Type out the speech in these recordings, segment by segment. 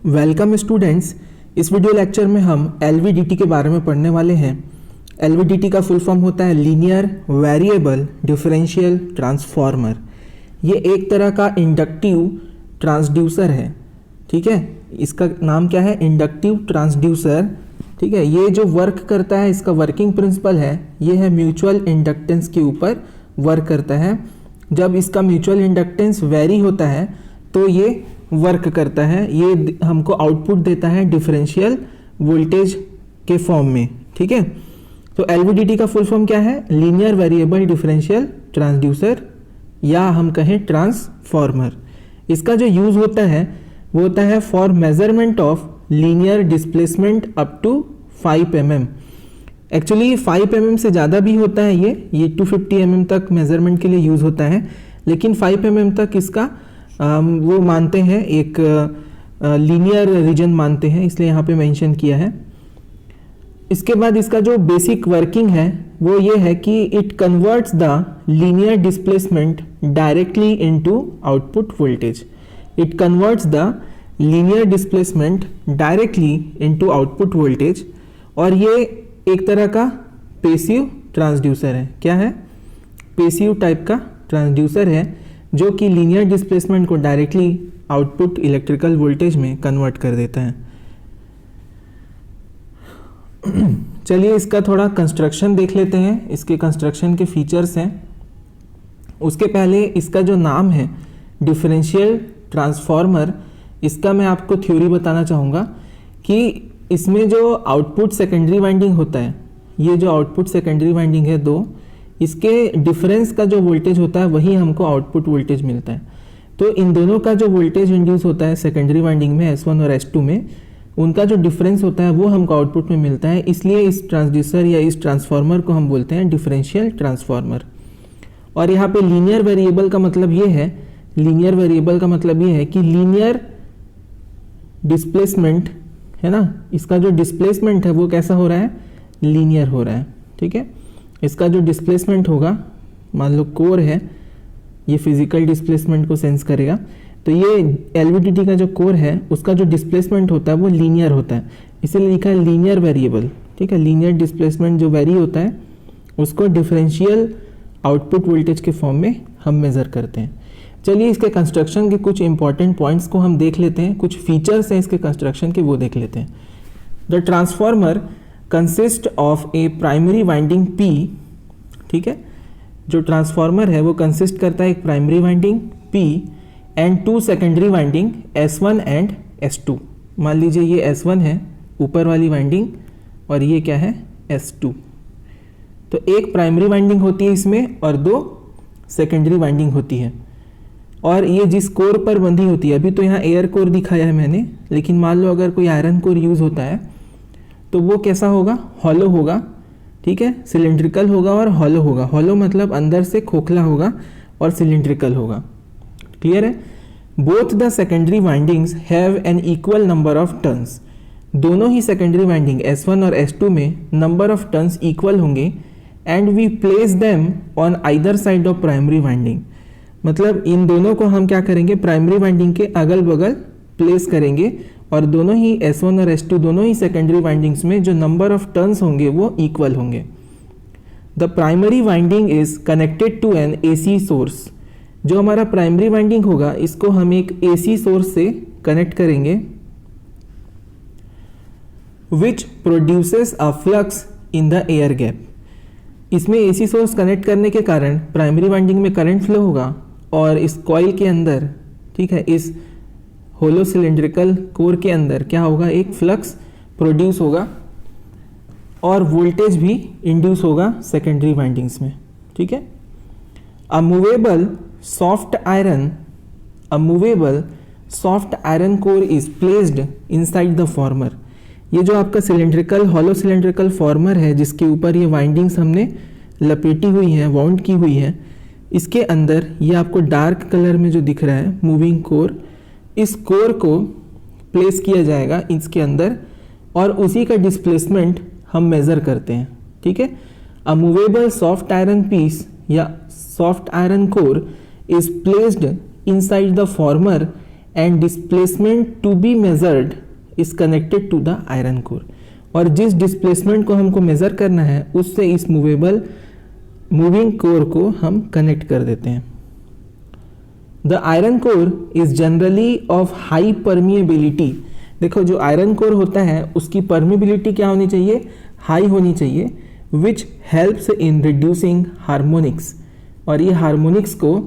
Welcome students. इस video lecture में हम एलवीडीटी के बारे में पढ़ने वाले हैं। एलवीडीटी का फुल फॉर्म होता है लीनियर वेरिएबल डिफरेंशियल ट्रांसफॉर्मर। ये एक तरह का इंडक्टिव ट्रांसड्यूसर है। ठीक है, इसका नाम क्या है? Inductive transducer. ठीक है, ये जो वर्क करता है, इसका वर्किंग प्रिंसिपल है ये है म्यूचुअल इंडक्टेंस के ऊपर वर्क करता है। जब इसका म्यूचुअल इंडक्टेंस वेरी होता है तो ये वर्क करता है, ये हमको आउटपुट देता है डिफरेंशियल वोल्टेज के फॉर्म में। ठीक है, तो एलवीडीटी का फुल फॉर्म क्या है? लीनियर वेरिएबल डिफरेंशियल ट्रांसड्यूसर, या हम कहें ट्रांसफॉर्मर। इसका जो यूज होता है वो होता है for measurement of linear displacement up to 5 mm। Actually 5 mm से ज़्यादा भी होता है ये 250 mm तक मेजरमेंट के लिए यूज़ होता है, लेकिन 5 mm तक इसका वो मानते हैं, एक लीनियर रीजन मानते हैं, इसलिए यहाँ पे मेंशन किया है। इसके बाद इसका जो बेसिक वर्किंग है वो ये है कि it converts the linear displacement directly into output voltage. It converts the linear displacement directly into output voltage, और ये एक तरह का पैसिव ट्रांसड्यूसर है। क्या है? पैसिव टाइप का ट्रांसड्यूसर है जो कि लीनियर डिस्प्लेसमेंट को डायरेक्टली आउटपुट इलेक्ट्रिकल वोल्टेज में कन्वर्ट कर देता है। चलिए इसका थोड़ा कंस्ट्रक्शन देख लेते हैं, इसके कंस्ट्रक्शन के फीचर्स हैं। उसके पहले इसका जो नाम है डिफरेंशियल ट्रांसफॉर्मर, इसका मैं आपको थ्योरी बताना चाहूँगा कि इसमें जो आउटपुट सेकेंडरी वाइंडिंग होता है, ये जो आउटपुट सेकेंडरी वाइंडिंग है दो, इसके डिफरेंस का जो वोल्टेज होता है वही हमको आउटपुट वोल्टेज मिलता है। तो इन दोनों का जो वोल्टेज इंड्यूस होता है सेकेंडरी वाइंडिंग में S1 और S2 में, उनका जो डिफरेंस होता है वो हमको आउटपुट में मिलता है। इसलिए इस ट्रांसड्यूसर या इस ट्रांसफार्मर को हम बोलते हैं डिफरेंशियल ट्रांसफार्मर। और यहाँ पे लीनियर वेरिएबल का मतलब ये है, लीनियर वेरिएबल का मतलब ये है कि लीनियर डिस्प्लेसमेंट है ना, इसका जो डिस्प्लेसमेंट है वो कैसा हो रहा है? लीनियर हो रहा है। ठीक है, इसका जो डिस्प्लेसमेंट होगा, मान लो कोर है, ये फिजिकल डिस्प्लेसमेंट को सेंस करेगा, तो ये एलवीडीटी का जो कोर है उसका जो डिस्प्लेसमेंट होता है वो लीनियर होता है, इसीलिए लिखा है लीनियर वेरिएबल। ठीक है, लीनियर डिस्प्लेसमेंट जो वेरी होता है उसको डिफरेंशियल आउटपुट वोल्टेज के फॉर्म में हम मेज़र करते हैं। चलिए इसके कंस्ट्रक्शन के कुछ इंपॉर्टेंट पॉइंट्स को हम देख लेते हैं, कुछ फीचर्स हैं इसके कंस्ट्रक्शन के वो देख लेते हैं। The transformer consist of A primary winding P। ठीक है, जो ट्रांसफॉर्मर है वो कंसिस्ट करता है एक primary winding P and 2 secondary winding S1 and S2। मान लीजिए ये S1 है ऊपर वाली वाइंडिंग, और ये क्या है? S2। तो एक प्राइमरी वाइंडिंग होती है इसमें और 2 सेकेंडरी वाइंडिंग होती है, और ये जिस कोर पर बंधी होती है, अभी तो यहाँ एयर कोर दिखाया है मैंने, लेकिन मान लो अगर कोई आयरन कोर यूज़ होता है तो वो कैसा होगा? हॉलो होगा। ठीक है, सिलेंड्रिकल होगा और हॉलो होगा। हॉलो मतलब अंदर से खोखला होगा और सिलेंड्रिकल होगा। क्लियर है? Both the secondary windings have an equal number of turns. दोनों ही सेकेंडरी वाइंडिंग S1 और S2 में नंबर ऑफ टर्न्स इक्वल होंगे, and we place them on either side of primary winding. मतलब इन दोनों को हम क्या करेंगे? प्राइमरी वाइंडिंग के अगल बगल प्लेस करेंगे, और दोनों ही S1 और S2 दोनों ही सेकेंडरी वाइंडिंग्स में जो नंबर ऑफ टर्न्स होंगे वो इक्वल होंगे। The primary winding is connected to an AC source. जो हमारा प्राइमरी वाइंडिंग होगा इसको हम एक AC सोर्स से कनेक्ट करेंगे, which produces a flux in the air gap. इसमें AC सोर्स कनेक्ट करने के कारण प्राइमरी वाइंडिंग में करंट फ्लो होगा, और इस कॉइल के अंदर, ठीक है, इस होलो सिलेंड्रिकल कोर के अंदर क्या होगा? एक फ्लक्स प्रोड्यूस होगा और वोल्टेज भी इंड्यूस होगा सेकेंडरी वाइंडिंग्स में। ठीक है, a movable soft iron core is placed inside the farmer. ये जो आपका सिलेंड्रिकल हॉलो सिलेंड्रिकल फॉर्मर है जिसके ऊपर ये वाइंडिंग्स हमने लपेटी हुई हैं, वाउंड की हुई है, इसके अंदर ये आपको डार्क कलर में जो दिख रहा है मूविंग कोर, इस कोर को प्लेस किया जाएगा इसके अंदर, और उसी का डिस्प्लेसमेंट हम मेज़र करते हैं। ठीक है, a movable soft iron piece या soft iron core is placed inside the former and displacement to be measured is connected to the iron core. और जिस डिस्प्लेसमेंट को हमको मेज़र करना है उससे इस मूविंग कोर को हम कनेक्ट कर देते हैं। The iron core is generally of high permeability. देखो जो आयरन कोर होता है उसकी परमिएबिलिटी क्या होनी चाहिए, हाई होनी चाहिए, which helps in reducing harmonics. और ये हार्मोनिक्स को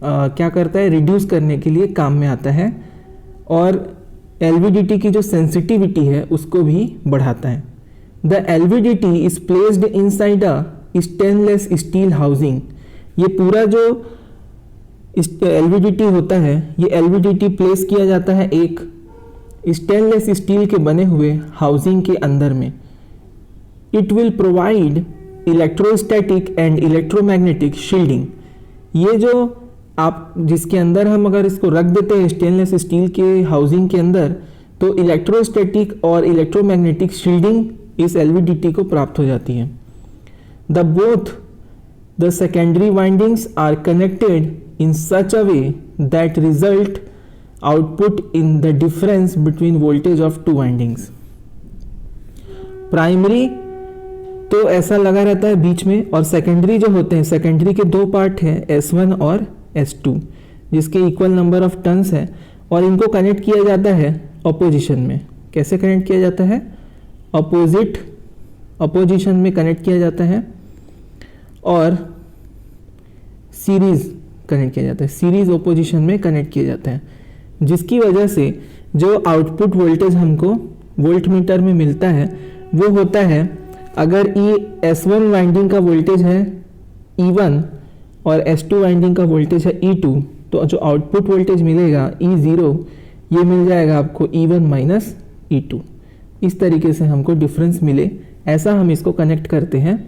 क्या करता है, रिड्यूस करने के लिए काम में आता है। और LVDT की जो सेंसिटिविटी है उसको भी बढ़ाता है। The LVDT is placed inside a stainless steel housing. ये पूरा जो LVDT होता है, ये LVDT प्लेस किया जाता है एक स्टेनलेस स्टील के बने हुए हाउसिंग के अंदर में। It will provide electrostatic and electromagnetic shielding. ये जो आप जिसके अंदर हम अगर इसको रख देते हैं स्टेनलेस स्टील के हाउसिंग के अंदर, तो इलेक्ट्रोस्टैटिक और इलेक्ट्रोमैग्नेटिक शील्डिंग इस LVDT को प्राप्त हो जाती है। Both the secondary windings are connected in such a way that result output in the difference between voltage of two windings। Primary तो ऐसा लगा रहता है बीच में, और सेकेंडरी जो होते हैं, सेकेंडरी के दो पार्ट हैं S1 और S2 जिसके इक्वल नंबर ऑफ टर्न्स है, और इनको कनेक्ट किया जाता है अपोजिशन में। कैसे कनेक्ट किया जाता है, अपोजिशन में कनेक्ट किया जाता है और सीरीज कनेक्ट किया जाता है, सीरीज ओपोजिशन में कनेक्ट किया जाता है, जिसकी वजह से जो आउटपुट वोल्टेज हमको वोल्ट मीटर में मिलता है वो होता है, अगर S1 वाइंडिंग का वोल्टेज है E1 और S2 वाइंडिंग का वोल्टेज है E2, तो जो आउटपुट वोल्टेज मिलेगा E0 ये मिल जाएगा आपको E1 माइनस E2। इस तरीके से हमको डिफरेंस मिले, ऐसा हम इसको कनेक्ट करते हैं।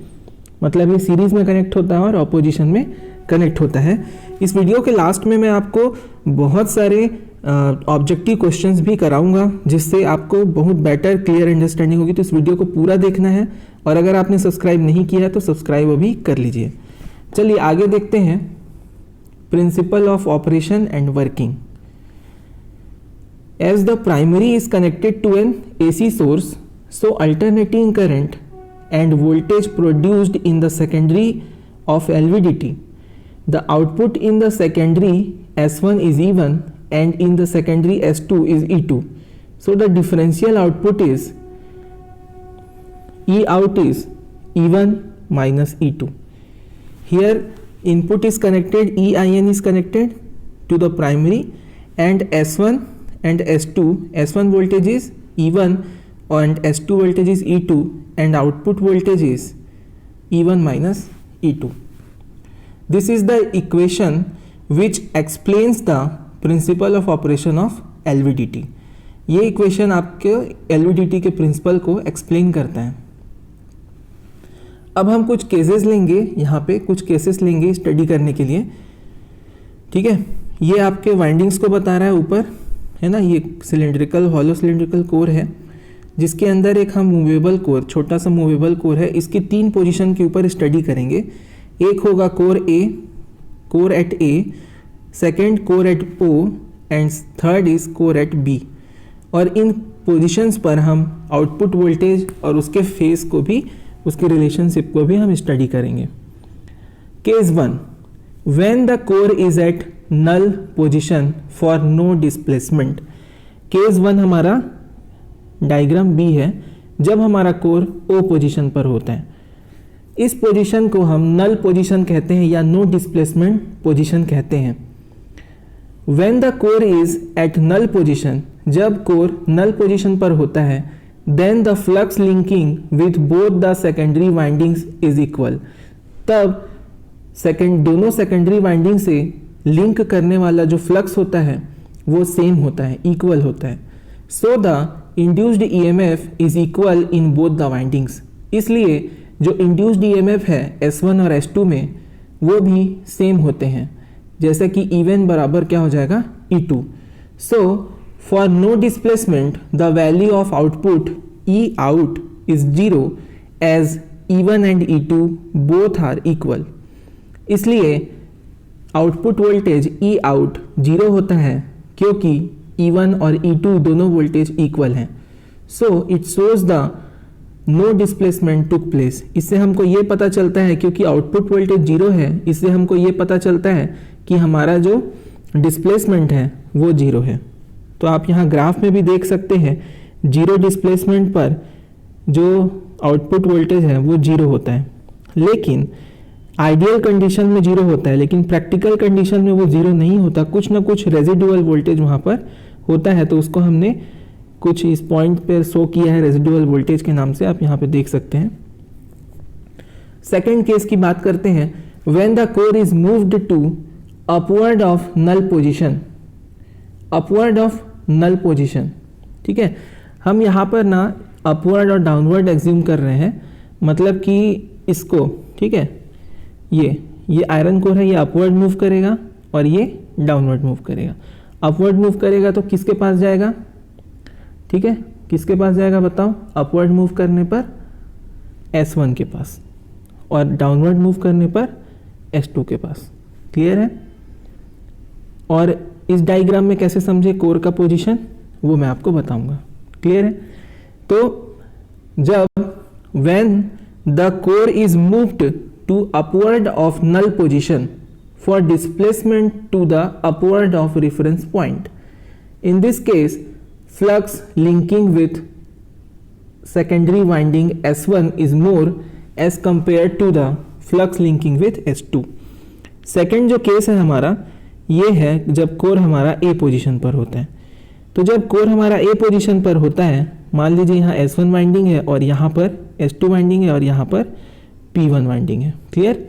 मतलब ये सीरीज में कनेक्ट होता है और ऑपोजिशन में कनेक्ट होता है। इस वीडियो के लास्ट में मैं आपको बहुत सारे ऑब्जेक्टिव क्वेश्चंस भी कराऊंगा जिससे आपको बहुत बेटर क्लियर अंडरस्टैंडिंग होगी। तो इस वीडियो को पूरा देखना है, और अगर आपने सब्सक्राइब नहीं किया है तो सब्सक्राइब अभी कर लीजिए। चलिए आगे देखते हैं principle of operation and working. As the primary is connected to an AC source, so alternating current and voltage produced in the secondary of LVDT. The output in the secondary S1 is E1 and in the secondary S2 is E2. So the differential output is E out is E1 minus E2. Here input is connected, EIN is connected to the primary, and S1 and S2, S1 voltage is E1 and S2 voltage is E2, and output voltage is E1 minus E2. This is the equation which explains the principle of operation of LVDT. ये equation आपके LVDT के principal को explain करता है। अब हम कुछ cases लेंगे, यहाँ पे कुछ केसेस लेंगे स्टडी करने के लिए, ठीक है। ये आपके वाइंडिंग्स को बता रहा है ऊपर, है ना। ये सिलेंड्रिकल हॉलो सिलेंड्रिकल कोर है जिसके अंदर एक हम मूवेबल कोर, छोटा सा मूवेबल कोर है। इसकी 3 पोजीशन के ऊपर स्टडी करेंगे। एक होगा core A, core at A, second core at O and third is core at B। और इन पोजीशंस पर हम आउटपुट वोल्टेज और उसके फेस को भी, उसके रिलेशनशिप को भी हम स्टडी करेंगे। Case 1, when the core is at null position for no displacement. Case 1 हमारा डायग्राम B है, जब हमारा कोर O पोजीशन पर होता है। इस पोजीशन को हम नल पोजीशन कहते हैं या नो डिस्प्लेसमेंट पोजीशन कहते हैं। When the core is at null position, जब कोर नल पोजीशन पर होता है, then the flux linking with both the secondary windings is equal. तब दोनों सेकेंडरी वाइंडिंग से लिंक करने वाला जो फ्लक्स होता है वो सेम होता है, इक्वल होता है। So the induced EMF is equal in both the windings. इसलिए जो इंड्यूस्ड EMF है S1 और S2 में वो भी सेम होते हैं, जैसे कि E1 बराबर क्या हो जाएगा E2। So for no displacement the value of output E out is 0 as E1 and E2 both are equal. इसलिए आउटपुट वोल्टेज E out 0 होता है क्योंकि E1 और E2 दोनों वोल्टेज इक्वल हैं। So it shows the no displacement took place. इससे हमको ये पता चलता है, क्योंकि आउटपुट वोल्टेज जीरो है, इससे हमको ये पता चलता है कि हमारा जो डिस्प्लेसमेंट है वो जीरो है। तो आप यहाँ ग्राफ में भी देख सकते हैं, जीरो डिस्प्लेसमेंट पर जो आउटपुट वोल्टेज है वो जीरो होता है। लेकिन आइडियल कंडीशन में जीरो होता है, लेकिन प्रैक्टिकल कंडीशन में वो जीरो नहीं होता, कुछ ना कुछ रेजिडुअल वोल्टेज वहाँ पर होता है। तो उसको हमने कुछ इस पॉइंट पर शो किया है रेजिडुअल वोल्टेज के नाम से, आप यहाँ पे देख सकते हैं। सेकेंड केस की बात करते हैं, when the core is moved to upward of null position, upward of null position. ठीक है, हम यहाँ पर ना अपवर्ड और डाउनवर्ड एज्यूम कर रहे हैं, मतलब कि इसको, ठीक है, ये आयरन कोर है, ये अपवर्ड मूव करेगा और ये डाउनवर्ड मूव करेगा। अपवर्ड मूव करेगा तो किसके पास जाएगा, ठीक है, किसके पास जाएगा बताओ, अपवर्ड मूव करने पर S1 के पास और डाउनवर्ड मूव करने पर S2 के पास। क्लियर है? और इस डायग्राम में कैसे समझे कोर का पोजीशन वो मैं आपको बताऊंगा। क्लियर है? तो जब when the core is moved to upward of null position for displacement to the upward of reference point, in this case flux linking with secondary winding S1 is more as compared to the flux linking with S2। Second जो case है हमारा ये है जब core हमारा A position पर होता है। तो जब कोर हमारा A पोजीशन पर होता है, मान लीजिए यहाँ S1 वाइंडिंग है और यहाँ पर S2 वाइंडिंग है और यहाँ पर P1 वाइंडिंग है। क्लियर?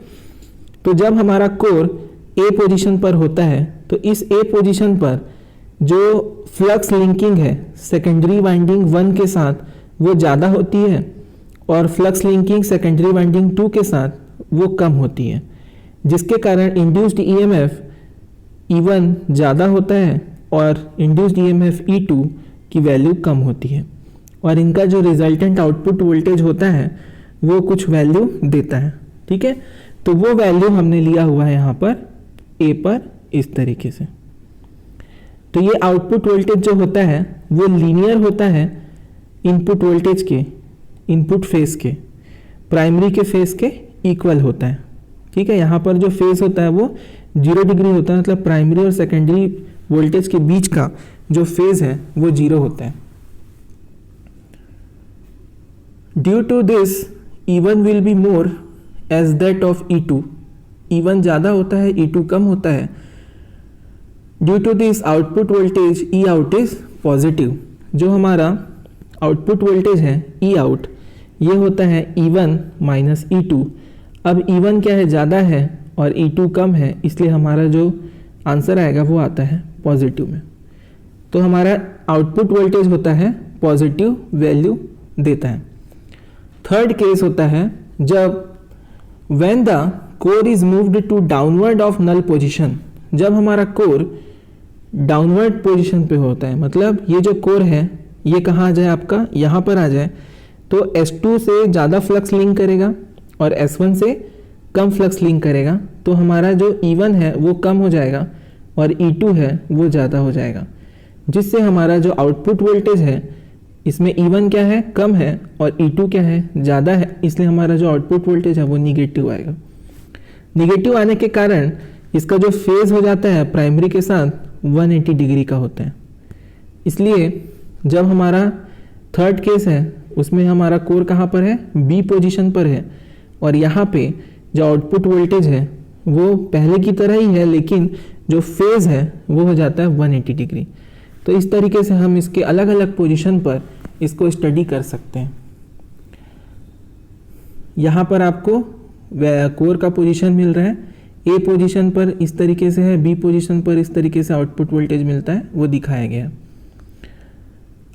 तो जब हमारा कोर A पोजीशन पर होता है तो इस A पोजीशन पर जो फ्लक्स लिंकिंग है सेकेंडरी वाइंडिंग 1 के साथ वो ज़्यादा होती है और फ्लक्स लिंकिंग सेकेंडरी वाइंडिंग 2 के साथ वो कम होती है, जिसके कारण इंड्यूस्ड ईएमएफ E1 ज़्यादा होता है और इंड्यूस्ड ईएमएफ E2 की वैल्यू कम होती है और इनका जो रिजल्टेंट आउटपुट वोल्टेज होता है वो कुछ वैल्यू देता है। ठीक है, तो वो वैल्यू हमने लिया हुआ है यहाँ पर A पर इस तरीके से। तो ये आउटपुट वोल्टेज जो होता है वो लीनियर होता है इनपुट वोल्टेज के, इनपुट फेज के, प्राइमरी के फेज के इक्वल होता है। ठीक है, यहाँ पर जो फेज होता है वो 0 डिग्री होता है, मतलब प्राइमरी और सेकेंडरी वोल्टेज के बीच का जो फेज है वो 0 होता है। Due to this E1 will be more as that of E2। E1 ज़्यादा होता है, E2 कम होता है। Due to this output voltage E out is positive. जो हमारा आउटपुट वोल्टेज है E आउट ये होता है E1 माइनस E2। अब E1 क्या है, ज़्यादा है और E2 कम है, इसलिए हमारा जो आंसर आएगा वो आता है पॉजिटिव में। तो हमारा आउटपुट वोल्टेज होता है पॉजिटिव वैल्यू देता है। थर्ड केस होता है जब when the core is moved to downward of null position. जब हमारा कोर डाउनवर्ड पोजीशन पे होता है, मतलब ये जो कोर है ये कहाँ आ जाए, आपका यहाँ पर आ जाए, तो S2 से ज़्यादा फ्लक्स लिंक करेगा और S1 से कम फ्लक्स लिंक करेगा, तो हमारा जो E1 है वो कम हो जाएगा और E2 है वो ज़्यादा हो जाएगा, जिससे हमारा जो आउटपुट वोल्टेज है इसमें E1 क्या है, कम है और E2 क्या है, ज़्यादा है, इसलिए हमारा जो आउटपुट वोल्टेज है वो निगेटिव आएगा। निगेटिव आने के कारण इसका जो फेज हो जाता है प्राइमरी के साथ 180 डिग्री का होता है। इसलिए जब हमारा थर्ड केस है उसमें हमारा कोर कहाँ पर है, B पोजीशन पर है और यहाँ पे जो आउटपुट वोल्टेज है वो पहले की तरह ही है, लेकिन जो फेज है वो हो जाता है 180 डिग्री। तो इस तरीके से हम इसके अलग अलग पोजीशन पर इसको स्टडी कर सकते हैं। यहाँ पर आपको कोर का पोजीशन मिल रहा है, A पोजीशन पर इस तरीके से है, B पोजीशन पर इस तरीके से आउटपुट वोल्टेज मिलता है, वो दिखाया गया।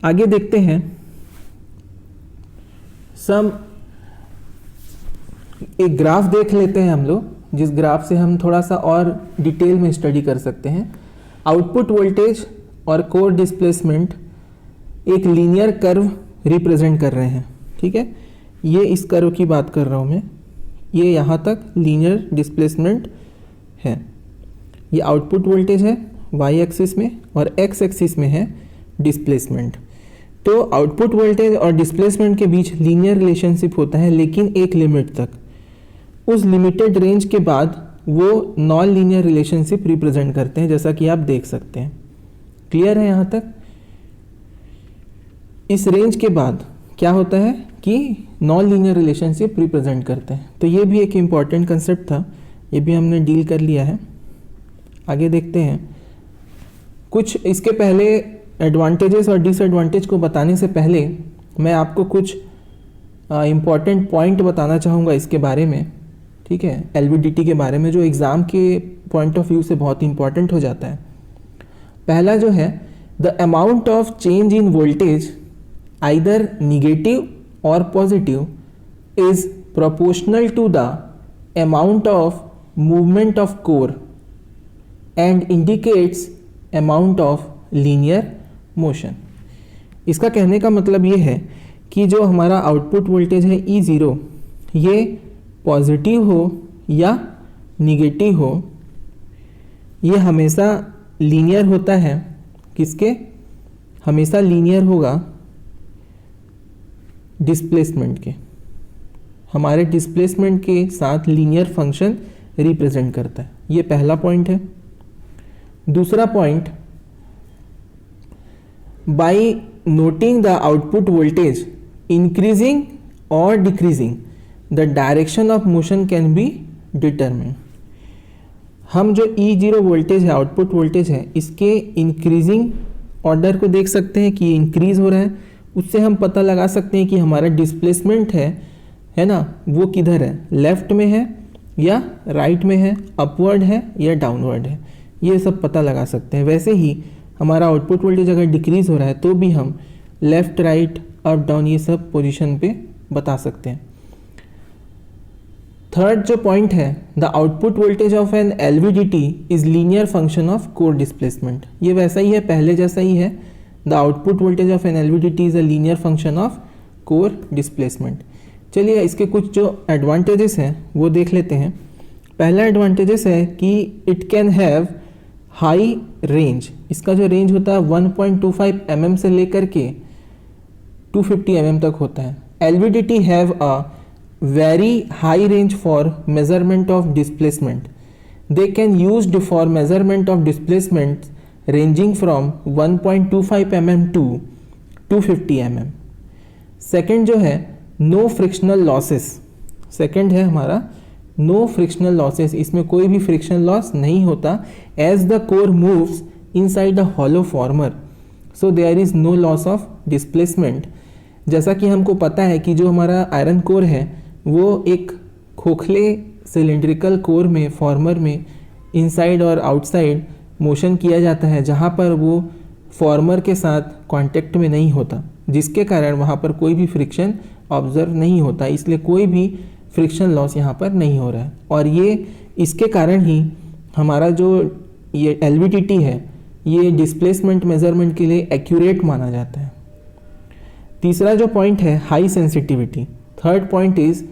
आगे देखते हैं एक ग्राफ देख लेते हैं हम लोग, जिस ग्राफ से हम थोड़ा सा और डिटेल में स्टडी कर सकते हैं। आउटपुट वोल्टेज और कोर डिस्प्लेसमेंट एक लीनियर कर्व रिप्रेजेंट कर रहे हैं। ठीक है, ये इस कर्व की बात कर रहा हूँ मैं, ये यहाँ तक लीनियर डिस्प्लेसमेंट है, ये आउटपुट वोल्टेज है, वाई एक्सिस में, और एक्स एक्सिस में है डिस्प्लेसमेंट। तो आउटपुट वोल्टेज और डिस्प्लेसमेंट के बीच लीनियर रिलेशनशिप होता है, लेकिन एक लिमिट तक। उस लिमिटेड रेंज के बाद वो नॉन लीनियर रिलेशनशिप रिप्रेजेंट करते हैं, जैसा कि आप देख सकते हैं। क्लियर है यहाँ तक? इस रेंज के बाद क्या होता है कि नॉन लीनियर रिलेशनशिप रिप्रेजेंट करते हैं। तो ये भी एक इम्पॉर्टेंट कंसेप्ट था, ये भी हमने डील कर लिया है। आगे देखते हैं। कुछ इसके पहले एडवांटेजेस और डिसएडवांटेज को बताने से पहले मैं आपको कुछ इम्पॉर्टेंट पॉइंट बताना चाहूँगा इसके बारे में, ठीक है, एलवीडीटी के बारे में, जो एग्ज़ाम के पॉइंट ऑफ व्यू से बहुत इंपॉर्टेंट हो जाता है। पहला जो है, the amount of change in voltage either negative और positive is proportional to the amount of movement of core and indicates amount of linear motion. इसका कहने का मतलब ये है कि जो हमारा आउटपुट वोल्टेज है E0, ये पॉजिटिव हो या निगेटिव हो, ये हमेशा लीनियर होता है। किसके? हमेशा लीनियर होगा डिस्प्लेसमेंट के। हमारे डिस्प्लेसमेंट के साथ लीनियर फंक्शन रिप्रेजेंट करता है। ये पहला पॉइंट है। दूसरा point, by noting the output voltage increasing और decreasing the direction of motion can be determine. हम जो E0 वोल्टेज है, आउटपुट वोल्टेज है, इसके इंक्रीजिंग ऑर्डर को देख सकते हैं कि इंक्रीज हो रहा है। उससे हम पता लगा सकते हैं कि हमारा डिस्प्लेसमेंट है ना, वो किधर है, लेफ्ट में है या राइट में है, अपवर्ड है या डाउनवर्ड है, ये सब पता लगा सकते हैं। वैसे ही हमारा आउटपुट वोल्टेज अगर डिक्रीज हो रहा है तो भी हम लेफ्ट, राइट, अप, डाउन, ये सब पोजीशन पे बता सकते हैं। थर्ड जो पॉइंट है, the output voltage of an LVDT is linear function of core displacement. ये वैसा ही है, पहले जैसा ही है। The output voltage of an LVDT is a linear function of core displacement. चलिए इसके कुछ जो एडवांटेजेस हैं वो देख लेते हैं। पहला एडवांटेजेस है कि it can have high range. इसका जो रेंज होता है 1.25 mm से लेकर के 250 mm तक होता है। LVDT have a very high range for measurement of displacement. They can used for measurement of displacement ranging from 1.25 mm to 250 mm. Second जो है no frictional losses. Second है हमारा no frictional losses. इसमें कोई भी friction loss नहीं होता as the core moves inside a hollow former. So there is no loss of displacement. जैसा कि हमको पता है कि जो हमारा आयरन कोर है वो एक खोखले सिलेंड्रिकल कोर में, फॉर्मर में इनसाइड और आउटसाइड मोशन किया जाता है, जहाँ पर वो फॉर्मर के साथ कांटेक्ट में नहीं होता, जिसके कारण वहाँ पर कोई भी फ्रिक्शन ऑब्जर्व नहीं होता। इसलिए कोई भी फ्रिक्शन लॉस यहाँ पर नहीं हो रहा है, और ये इसके कारण ही हमारा जो ये LVDT है ये डिस्प्लेसमेंट मेजरमेंट के लिए एक्यूरेट माना जाता है। तीसरा जो पॉइंट है, high sensitivity. Third point is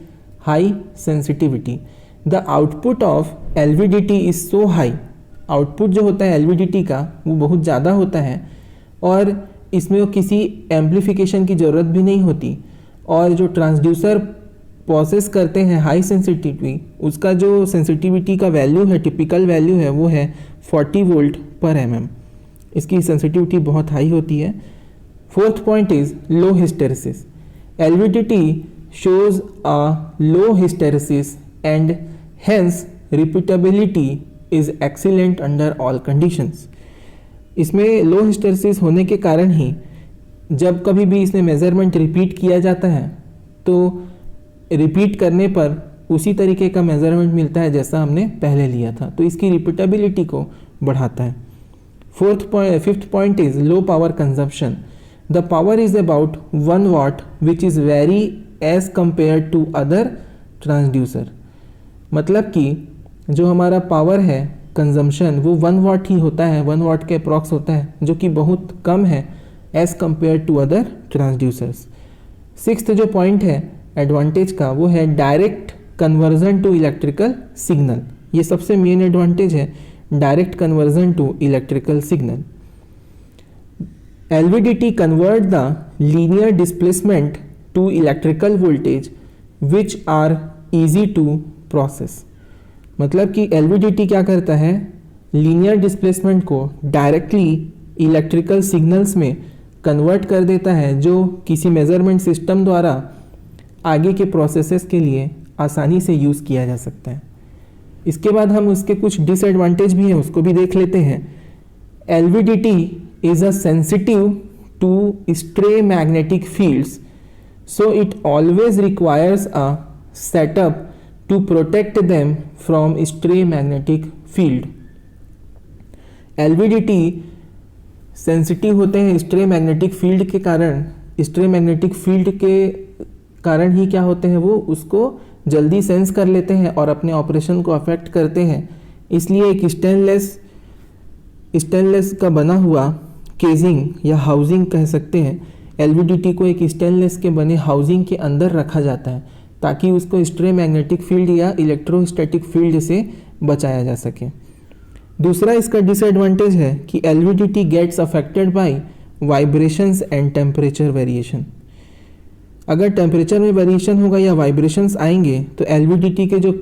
high sensitivity. The output of LVDT is so high. Output जो होता है LVDT का वो बहुत ज़्यादा होता है, और इसमें वो किसी एम्प्लीफिकेशन की ज़रूरत भी नहीं होती। और जो ट्रांसड्यूसर प्रोसेस करते हैं हाई सेंसिटिविटी, उसका जो सेंसिटिविटी का वैल्यू है, टिपिकल वैल्यू है, वो है 40 वोल्ट पर mm। इसकी सेंसिटिविटी बहुत हाई होती है। Fourth point is low hysteresis. LVDT shows a low hysteresis and hence repeatability is excellent under all conditions. इसमें लो हिस्टेरेसिस होने के कारण ही जब कभी भी इसमें मेजरमेंट रिपीट किया जाता है तो रिपीट करने पर उसी तरीके का मेजरमेंट मिलता है जैसा हमने पहले लिया था, तो इसकी रिपीटेबिलिटी को बढ़ाता है। Fifth point is low power consumption. The power is about 1 watt which is very as compare to other transducer. मतलब कि जो हमारा पावर है कंजम्पशन वो 1 watt ही होता है, 1 watt के अप्रॉक्स होता है, जो कि बहुत कम है as compare to other transducers. Sixth जो पॉइंट है एडवांटेज का वो है direct conversion to electrical signal. ये सबसे मेन एडवांटेज है, direct conversion to electrical signal. LVDT convert the linear displacement to electrical voltage which are easy to process. मतलब कि LVDT क्या करता है, लीनियर डिस्प्लेसमेंट को डायरेक्टली इलेक्ट्रिकल सिग्नल्स में कन्वर्ट कर देता है, जो किसी मेजरमेंट सिस्टम द्वारा आगे के प्रोसेसेस के लिए आसानी से यूज़ किया जा सकता है। इसके बाद हम उसके कुछ डिसएडवांटेज भी हैं, उसको भी देख लेते हैं। LVDT is a sensitive to stray magnetic fields, so it always requires a setup to protect them from stray magnetic field. LVDT sensitive होते हैं स्ट्रे मैग्नेटिक फील्ड के कारण। स्ट्रे मैग्नेटिक फील्ड के कारण ही क्या होते हैं, वो उसको जल्दी सेंस कर लेते हैं और अपने ऑपरेशन को अफेक्ट करते हैं। इसलिए एक स्टेनलेस का बना हुआ केजिंग या हाउसिंग कह सकते हैं, LVDT को एक स्टेनलेस के बने हाउसिंग के अंदर रखा जाता है ताकि उसको स्ट्रे मैग्नेटिक फील्ड या इलेक्ट्रोस्टैटिक फील्ड से बचाया जा सके। दूसरा इसका डिसएडवांटेज है कि LVDT gets affected by vibrations and temperature variation. अगर टेम्परेचर में वेरिएशन होगा या वाइब्रेशंस आएंगे तो LVDT के जो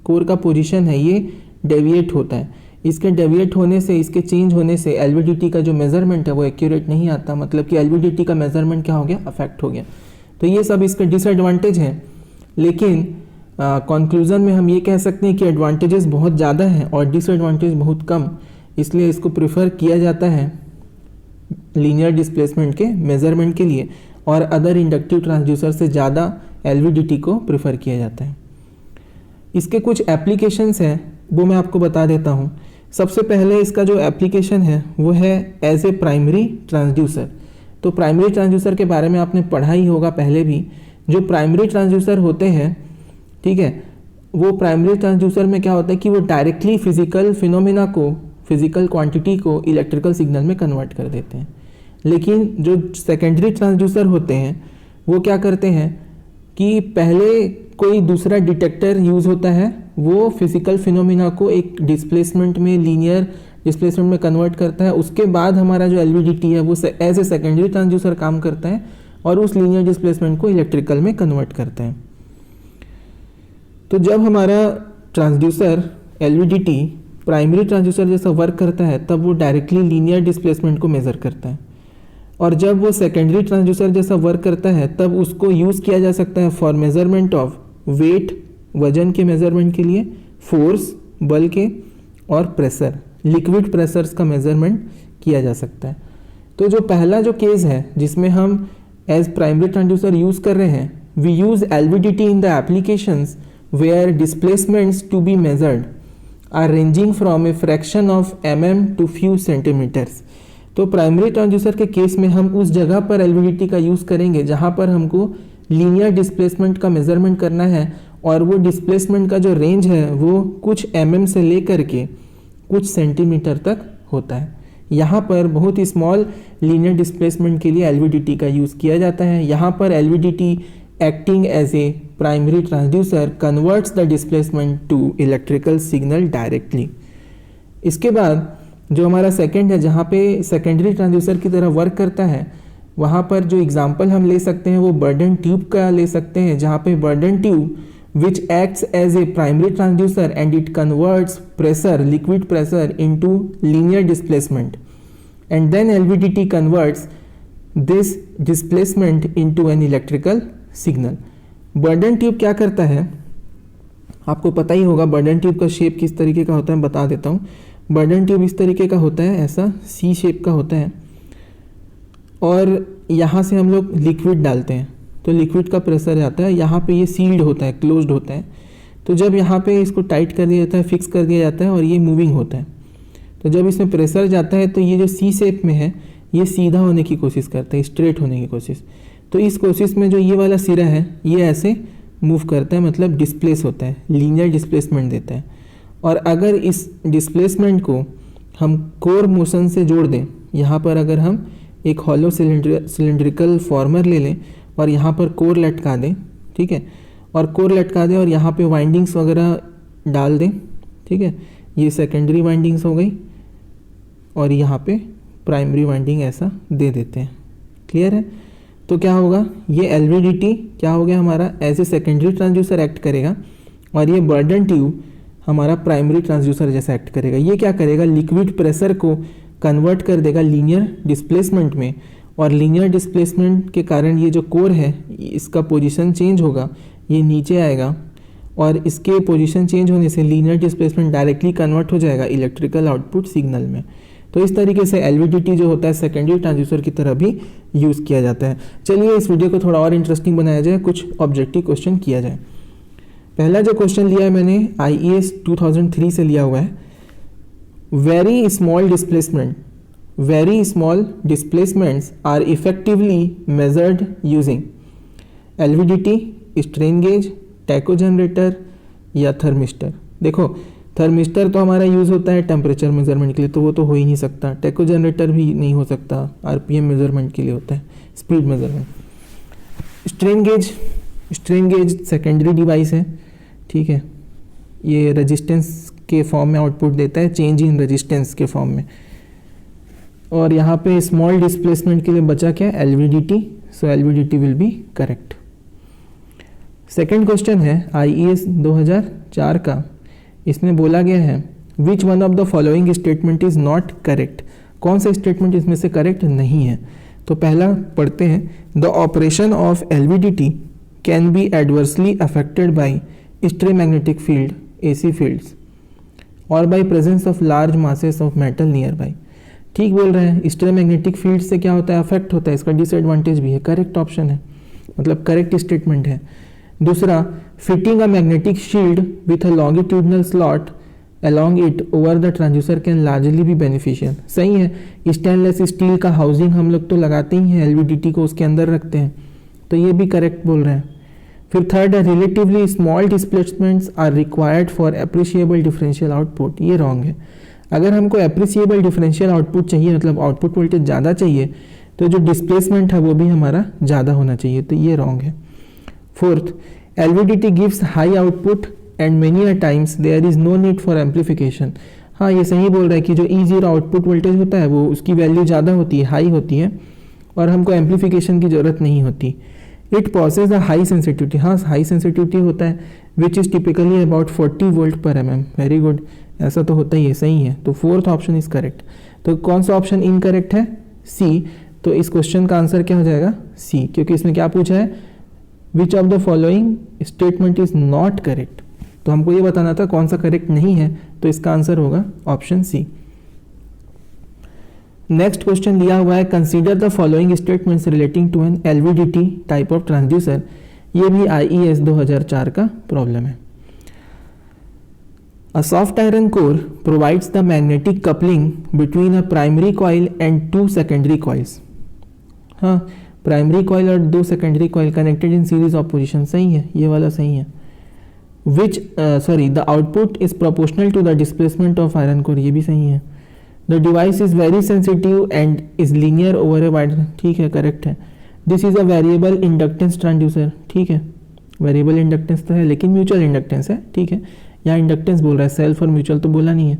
कोर का पोजीशन है ये डेविएट होता है। इसके डेविएट होने से, इसके चेंज होने से LVDT का जो मेजरमेंट है वो एक्यूरेट नहीं आता, मतलब कि LVDT का मेजरमेंट क्या हो गया, अफेक्ट हो गया। तो ये सब इसके डिसएडवांटेज हैं, लेकिन कंक्लूजन में हम ये कह सकते हैं कि एडवांटेजेस बहुत ज़्यादा हैं और डिसएडवांटेज बहुत कम, इसलिए इसको प्रेफर किया जाता है लीनियर डिस्प्लेसमेंट के मेजरमेंट के लिए, और अदर इंडक्टिव ट्रांसड्यूसर से ज़्यादा LVDT को प्रेफर किया जाता है। इसके कुछ एप्लीकेशंस हैं, वो मैं आपको बता देता हूँ। सबसे पहले इसका जो एप्लीकेशन है वो है एज ए प्राइमरी ट्रांसड्यूसर। तो प्राइमरी ट्रांसड्यूसर के बारे में आपने पढ़ा ही होगा पहले भी। जो प्राइमरी ट्रांसड्यूसर होते हैं, ठीक है, वो प्राइमरी ट्रांसड्यूसर में क्या होता है कि वो डायरेक्टली फिजिकल फिनोमेना को, फिजिकल क्वांटिटी को इलेक्ट्रिकल सिग्नल में कन्वर्ट कर देते हैं। लेकिन जो सेकेंडरी ट्रांसड्यूसर होते हैं वो क्या करते हैं कि पहले कोई दूसरा डिटेक्टर यूज़ होता है, वो फिजिकल फिनोमेना को एक डिस्प्लेसमेंट में, लीनियर डिस्प्लेसमेंट में कन्वर्ट करता है। उसके बाद हमारा जो LVDT है वो एज ए सेकेंडरी ट्रांसड्यूसर काम करता है और उस लीनियर डिस्प्लेसमेंट को इलेक्ट्रिकल में कन्वर्ट करता है। तो जब हमारा ट्रांसड्यूसर LVDT प्राइमरी ट्रांसड्यूसर जैसा वर्क करता है तब वो डायरेक्टली लीनियर डिस्प्लेसमेंट को मेज़र करता है, और जब वो सेकेंडरी ट्रांसड्यूसर जैसा वर्क करता है तब उसको यूज़ किया जा सकता है फॉर मेजरमेंट ऑफ वेट, वजन के मेजरमेंट के लिए, फोर्स, बल के, और प्रेशर, लिक्विड प्रेशर्स का मेजरमेंट किया जा सकता है। तो जो पहला जो केस है जिसमें हम एज प्राइमरी ट्रांसड्यूसर यूज़ कर रहे हैं, we use LVDT in the applications where displacements to be measured are ranging from a fraction of mm to few centimeters। तो प्राइमरी ट्रांसड्यूसर के केस में हम उस जगह पर LVDT का यूज़ करेंगे जहाँ पर हमको लीनियर डिस्प्लेसमेंट का मेजरमेंट करना है, और वो डिस्प्लेसमेंट का जो रेंज है वो कुछ mm से लेकर के कुछ सेंटीमीटर तक होता है। यहाँ पर बहुत ही स्मॉल लीनियर डिस्प्लेसमेंट के लिए LVDT का यूज़ किया जाता है। यहाँ पर LVDT acting as a primary transducer converts the displacement to electrical signal directly। इसके बाद जो हमारा सेकंड है, जहाँ पे सेकेंडरी ट्रांसड्यूसर की तरह वर्क करता है, वहाँ पर जो एग्जांपल हम ले सकते हैं वो बर्डन ट्यूब का ले सकते हैं, जहाँ पे burden tube which acts as a primary transducer and it converts pressure, liquid pressure into linear displacement, and then LVDT converts this displacement into an electrical signal। Burden tube क्या करता है, आपको पता ही होगा बर्डन ट्यूब का shape किस तरीके का होता है, बता देता हूँ। बर्डन ट्यूब इस तरीके का होता है, ऐसा सी शेप का होता है, और यहाँ से हम लोग लिक्विड डालते हैं तो लिक्विड का प्रेशर आता है, यहाँ पे ये सील्ड होता है, क्लोज्ड होता है। तो जब यहाँ पे इसको टाइट कर दिया जाता है, फिक्स कर दिया जाता है, और ये मूविंग होता है, तो जब इसमें प्रेशर जाता है तो ये जो सी शेप में है ये सीधा होने की कोशिश करता है, स्ट्रेट होने की कोशिश। तो इस कोशिश में जो ये वाला सिरा है ये ऐसे मूव करता है, मतलब डिस्प्लेस होता है, लीनियर डिस्प्लेसमेंट देता है। और अगर इस डिस्प्लेसमेंट को हम कोर मोशन से जोड़ दें, यहाँ पर अगर हम एक हॉलो सिलेंड्रिकल फॉर्मर ले लें और यहाँ पर कोर लटका दें, ठीक है, और कोर लटका दें और यहाँ पे वाइंडिंग्स वगैरह डाल दें, ठीक है, ये सेकेंडरी वाइंडिंग्स हो गई और यहाँ पे प्राइमरी वाइंडिंग ऐसा दे देते हैं। क्लियर है? तो क्या होगा, ये LVDT क्या हो गया हमारा, as a secondary transducer act करेगा और ये बर्डन ट्यूब हमारा प्राइमरी ट्रांसड्यूसर जैसा एक्ट करेगा। ये क्या करेगा, लिक्विड प्रेशर को कन्वर्ट कर देगा लीनियर डिस्प्लेसमेंट में, और लीनियर डिस्प्लेसमेंट के कारण ये जो कोर है इसका पोजीशन चेंज होगा, ये नीचे आएगा और इसके पोजीशन चेंज होने से लीनियर डिस्प्लेसमेंट डायरेक्टली कन्वर्ट हो जाएगा इलेक्ट्रिकल आउटपुट सिग्नल में। तो इस तरीके से LVDT जो होता है सेकेंडरी ट्रांसड्यूसर की तरह भी यूज़ किया जाता है। चलिए इस वीडियो को थोड़ा और इंटरेस्टिंग बनाया जाए, कुछ ऑब्जेक्टिव क्वेश्चन किया जाए। पहला जो क्वेश्चन लिया है मैंने IAS 2003 से लिया हुआ है, very small displacements are effectively measured using LVDT, strain gauge, tacho generator या थर्मिस्टर। देखो थर्मिस्टर तो हमारा यूज़ होता है टेम्परेचर मेजरमेंट के लिए, तो वो तो हो ही नहीं सकता। टैको जनरेटर भी नहीं हो सकता, RPM मेजरमेंट के लिए होता है, speed measurement. Strain gauge secondary device है, ठीक है, ये रेजिस्टेंस के फॉर्म में आउटपुट देता है, चेंज इन रेजिस्टेंस के फॉर्म में। और यहाँ पे स्मॉल डिस्प्लेसमेंट के लिए बचा क्या, LVDT, so LVDT will be correct. Second question है IAS 2004 का, इसमें बोला गया है which one of the following statement is not correct, कौन सा स्टेटमेंट इसमें से करेक्ट नहीं है। तो पहला पढ़ते हैं, the operation of LVDT can be adversely affected by electromagnetic field AC fields और by presence of large masses of metal near by. ठीक बोल रहे हैं, इलेक्ट्रोमैग्नेटिक फील्ड से क्या होता है, अफेक्ट होता है, इसका डिसएडवांटेज भी है, करेक्ट ऑप्शन है, मतलब करेक्ट स्टेटमेंट है। दूसरा, fitting a magnetic shield with a longitudinal slot along it over the transducer can largely भी बेनिफिशियल। सही है, स्टेनलेस स्टील का हाउसिंग हम लोग तो लगाते ही हैं, LVDT को उसके अंदर रखते हैं, तो ये भी करेक्ट बोल रहे हैं। फिर थर्ड है, relatively small displacements are required for appreciable differential output, ये रॉन्ग है। अगर हमको अप्रिशिएबल डिफरेंशियल आउटपुट चाहिए, मतलब आउटपुट वोल्टेज ज़्यादा चाहिए, तो जो डिस्प्लेसमेंट है वो भी हमारा ज़्यादा होना चाहिए, तो ये रॉन्ग है। Fourth, LVDT gives high output and many a times there is no need for amplification. हाँ, ये सही बोल रहा है कि जो E0 आउटपुट वोल्टेज होता है वो उसकी वैल्यू ज़्यादा होती है, हाई होती है, और हमको एम्पलीफिकेशन की ज़रूरत नहीं होती। इट पॉसेज अ हाई सेंसिटिविटी, हाँ हाई सेंसिटिविटी होता है, which is typically about 40 volt पर mm। वेरी गुड, ऐसा तो होता ही है, सही है। तो फोर्थ ऑप्शन इज करेक्ट। तो कौन सा ऑप्शन इनकरेक्ट है, C। तो इस क्वेश्चन का आंसर क्या हो जाएगा, C, क्योंकि इसमें क्या पूछा है, which of the following statement is not correct. तो हमको ये बताना था कौन सा करेक्ट नहीं है, तो इसका आंसर होगा ऑप्शन C। नेक्स्ट क्वेश्चन लिया हुआ है, consider the following statements relating to an LVDT type of transducer. ये भी IAS 2004 का प्रॉब्लम है। A soft iron core provides the magnetic coupling between a primary coil and two secondary coils। हाँ, primary coil और दो secondary coil connected in series of position, सही है, ये वाला सही है। The output is proportional to the displacement of iron core, ये भी सही है। The device is very sensitive and is linear over a wide, ठीक है, करेक्ट है। This is a variable inductance transducer, ठीक है, वेरिएबल इंडक्टेंस तो है लेकिन म्यूचुअल इंडक्टेंस है, ठीक है, यहाँ इंडक्टेंस बोल रहा है, सेल्फ और म्यूचुअल तो बोला नहीं है,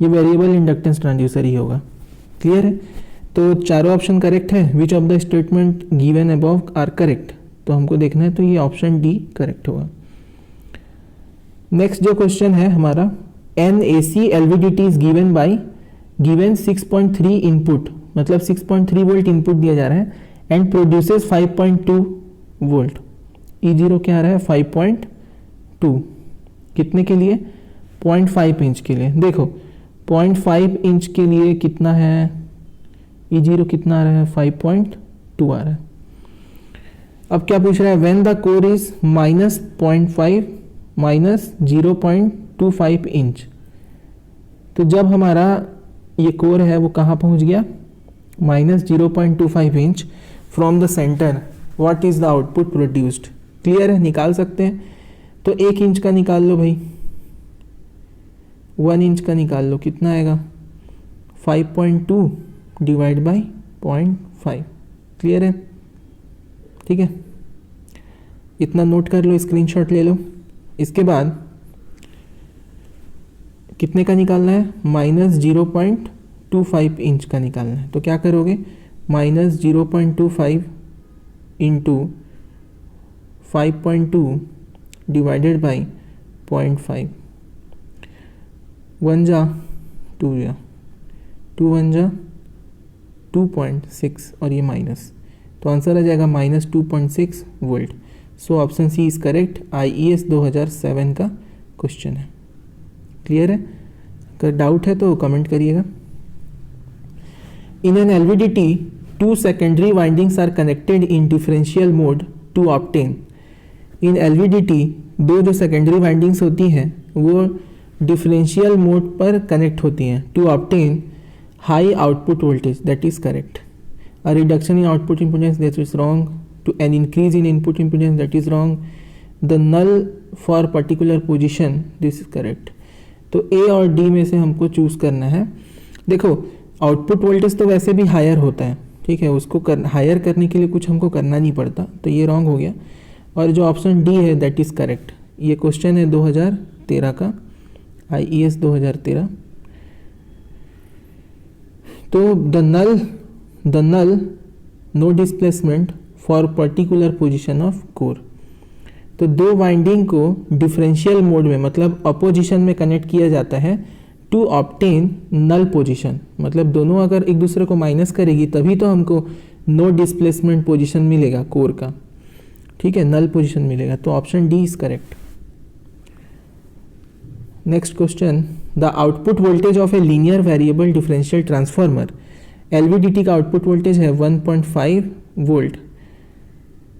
ये वेरिएबल इंडक्टेंस ट्रांसड्यूसर ही होगा। क्लियर है? तो चारों ऑप्शन करेक्ट है। Which of the statement given above are correct, तो हमको देखना है, तो ये ऑप्शन D करेक्ट होगा। नेक्स्ट जो क्वेश्चन है हमारा, an AC LVDT is given 6.3 input, मतलब 6.3 वोल्ट इनपुट दिया जा रहा है, एंड प्रोड्यूसेस 5.2 वोल्ट। E0 क्या आ रहा है, 5.2, कितने के लिए, 0.5 इंच के लिए। देखो 0.5 इंच के लिए कितना है, E0 कितना आ रहा है, 5.2 आ रहा है। अब क्या पूछ रहा है, when the core is -0.5 -0.25 inch. तो जब हमारा ये कोर है वो कहाँ पहुँच गया, -0.25 inch from the centre, what is the output produced. Clear है, निकाल सकते हैं। तो 1 इंच का निकाल लो भाई, 1 इंच का निकाल लो, कितना आएगा, 5.2 डिवाइड बाई 0.5। क्लियर है, ठीक है, इतना नोट कर लो, स्क्रीनशॉट ले लो। इसके बाद कितने का निकालना है, -0.25 इंच का निकालना है। तो क्या करोगे, -0.25 इंटू 5.2 डिवाइडेड बाई 0.5, 1 जा 2 जा 2 1 जा 2.6 और ये माइनस, तो आंसर आ जाएगा -2.6 volt. So option C is correct. IES 2007 का क्वेश्चन है। क्लियर है? अगर डाउट है तो कमेंट करिएगा। In an LVDT 2 secondary windings are connected in differential mode to obtain। In LVDT 2 जो सेकेंडरी वाइंडिंग्स होती हैं वो डिफरेंशियल मोड पर कनेक्ट होती हैं to obtain high output voltage, that is correct. A reduction in output impedance, that is wrong. To an increase in input impedance, that is wrong. The null for particular position, this is correct. तो A और D में से हमको choose करना है। देखो output voltage तो वैसे भी हायर होता है, ठीक है, उसको हायर करने के लिए कुछ हमको करना नहीं पड़ता, तो ये रॉन्ग हो गया। और जो ऑप्शन डी है दैट इज़ करेक्ट। ये क्वेश्चन है 2013 का, IES 2013। तो the null no displacement for particular position of core. तो दो वाइंडिंग को डिफरेंशियल मोड में मतलब अपोजिशन में कनेक्ट किया जाता है टू ऑब्टेन नल पोजीशन, मतलब दोनों अगर एक दूसरे को माइनस करेगी तभी तो हमको नो डिस्प्लेसमेंट पोजीशन मिलेगा कोर का, ठीक है, नल पोजीशन मिलेगा। तो option D is correct. Next question, the output voltage of a linear variable differential transformer, LVDT का आउटपुट वोल्टेज है 1.5 वोल्ट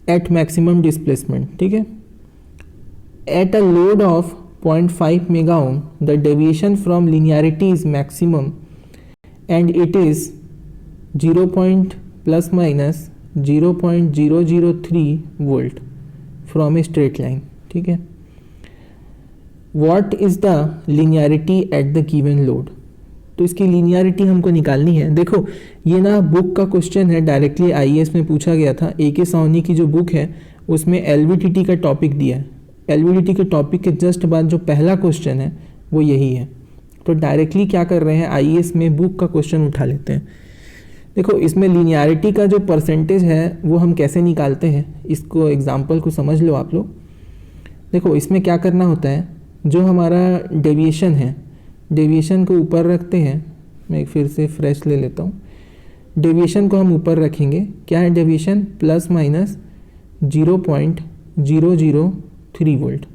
एट मैक्सिमम डिस्प्लेसमेंट, ठीक है। At a load of 0.5 mega ohm, the deviation from linearity is maximum and it is 0. plus minus 0.003 volt from a straight line, ठीक है। What is the linearity at the given load? तो इसकी linearity हमको निकालनी है। देखो ये ना बुक का क्वेश्चन है, डायरेक्टली IES में पूछा गया था। AK सावनी की जो बुक है उसमें LVDT का टॉपिक दिया है। LVDT के टॉपिक के जस्ट बाद जो पहला क्वेश्चन है वो यही है। तो डायरेक्टली क्या कर रहे हैं, IES में बुक का क्वेश्चन उठा लेते हैं। देखो इसमें लीनियरिटी का जो परसेंटेज है वो हम कैसे निकालते हैं, इसको एग्जांपल को समझ लो आप लोग। देखो इसमें क्या करना होता है, जो हमारा डेविएशन है, डेविएशन को ऊपर रखते हैं। मैं फिर से फ्रेश ले लेता हूँ। डेविएशन को हम ऊपर रखेंगे। क्या है डेविएशन, प्लस माइनस 0.003 वोल्ट।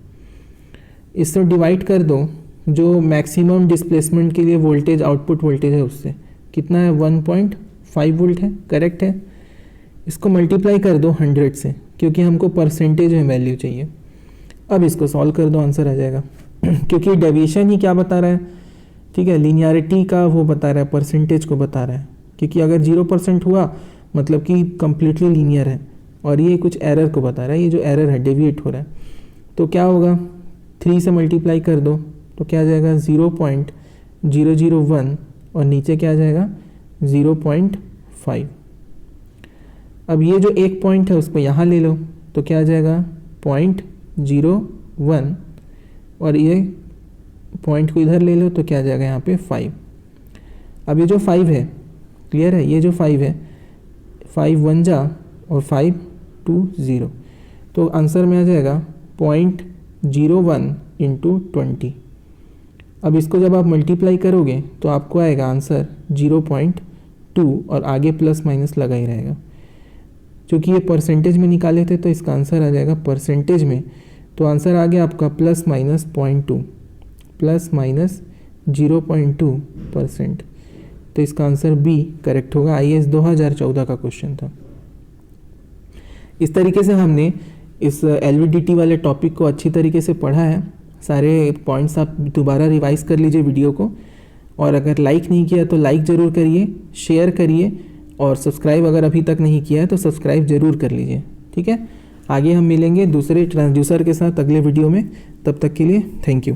इससे डिवाइड कर दो जो मैक्सिमम डिस्प्लेसमेंट के लिए वोल्टेज आउटपुट वोल्टेज है उससे, कितना है 1.5 वोल्ट है, करेक्ट है। इसको मल्टीप्लाई कर दो 100 से, क्योंकि हमको परसेंटेज में वैल्यू चाहिए। अब इसको सॉल्व कर दो, आंसर आ जाएगा। क्योंकि डेविएशन ही क्या बता रहा है, ठीक है, लीनियरिटी का वो बता रहा है, परसेंटेज को बता रहा है। क्योंकि अगर 0% हुआ मतलब कि कम्प्लीटली लीनियर है, और ये कुछ एरर को बता रहा है, ये जो एरर है डेविएट हो रहा है। तो क्या होगा, 3 से मल्टीप्लाई कर दो तो क्या आ जाएगा 0.001 और नीचे क्या आ जाएगा 0.5। अब ये जो एक पॉइंट है उसको यहाँ ले लो तो क्या आ जाएगा 0.01 और ये पॉइंट को इधर ले लो तो क्या आ जाएगा यहाँ पे 5। अब ये जो 5 है, क्लियर है, ये जो 5 है, 5 1 जा और 5 2 0, तो आंसर में आ जाएगा 0.01 इंटू 20। अब इसको जब आप मल्टीप्लाई करोगे तो आपको आएगा आंसर 0.2 और आगे प्लस माइनस लगा ही रहेगा। क्योंकि ये परसेंटेज में निकाले थे तो इसका आंसर आ जाएगा परसेंटेज में, तो आंसर आ गया आपका प्लस माइनस 0.2, प्लस माइनस 0.2%। तो इसका आंसर बी करेक्ट होगा। IAS 2014 का क्वेश्चन था। इस तरीके से हमने इस LVDT वाले टॉपिक को अच्छी तरीके से पढ़ा है। सारे पॉइंट्स आप दोबारा रिवाइज कर लीजिए वीडियो को, और अगर लाइक नहीं किया तो लाइक ज़रूर करिए, शेयर करिए, और सब्सक्राइब अगर अभी तक नहीं किया है तो सब्सक्राइब ज़रूर कर लीजिए, ठीक है। आगे हम मिलेंगे दूसरे ट्रांसड्यूसर के साथ अगले वीडियो में, तब तक के लिए थैंक यू।